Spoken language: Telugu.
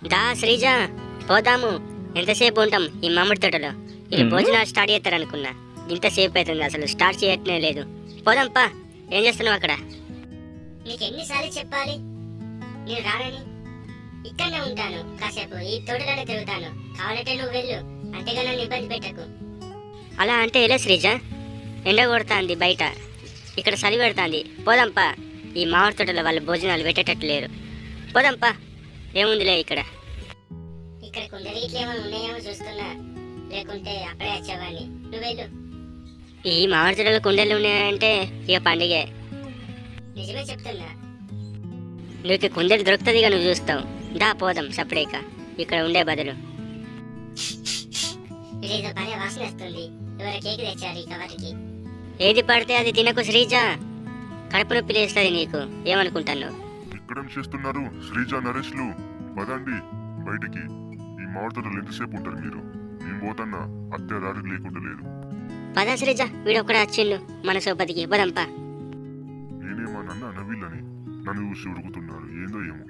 దా శ్రీజ, పోదాము. ఎంతసేపు ఉంటాం ఈ మామిడి తోటలో? ఈ భోజనాలు స్టార్ట్ చేస్తారనుకున్నా, ఇంతసేపు అవుతుంది, అసలు స్టార్ట్ చేయట్నే లేదు. పోదాంపా. ఏం చేస్తున్నావు అక్కడ? నీకు ఎన్నిసార్లు చెప్పాలి నేను రానని? ఇక్కడనే ఉంటాను, కాసేపు ఈ తోటలోనే తిరుగుతాను. కావాలంటే నువ్వు వెళ్ళు, అంతేగా నన్ను ఇబ్బంది పెట్టకు. అలా అంటే ఎలా శ్రీజ? ఎండ కొడుతుంది బయట, ఇక్కడ చలి పెడుతుంది. పోదాంపా. ఈ మామిడి తోటలో వాళ్ళు భోజనాలు పెట్టేటట్టు లేరు. పోదాంపా. ఏముందిలే ఇక్కడ. ఇక్కడ కుండలి ఇట్లేమో ఉన్నాయేమో చూస్తున్నా, లేకుంటే అక్కడే వచ్చేవాడిని. నువ్వు వెళ్ళు. ఈ మామిడి తోటలో కుండలు ఉన్నాయంటే ఇక పండుగే. నిజమే చెప్తున్నా. నీకు కుండలు దొరుకుతుందిగా, నువ్వు చూస్తావు. దా పోదాం సపరేక, ఇక్కడ ఉండే బదులు. ఇదేదో భలే వాసన వస్తుంది. ఎవరో కేక్ తెచ్చారు ఈ కవర్కి. ఏది పడితే అది తినకు శ్రీజ, కడుపు నొప్పి లేస్తుంది నీకు. ఏమనుకుంటాను? ఇక్కడేం చేస్తున్నారు శ్రీజ, నరేష్లు? పదండి బయటికి. ఈ మామిడి తోటలు ఎంతసేపు ఉంటారు మీరు? నేను పోతన్నా, అత్తే దారి లేకుండా లేదు. పదా శ్రీజ, వీడొక్కడ వచ్చిండు మన సోపతికి. పోదాంపా. నేనేమన్నా నవ్విల్లని నన్ను చూసి ఉరుకుతున్నారు, ఏందో ఏమో.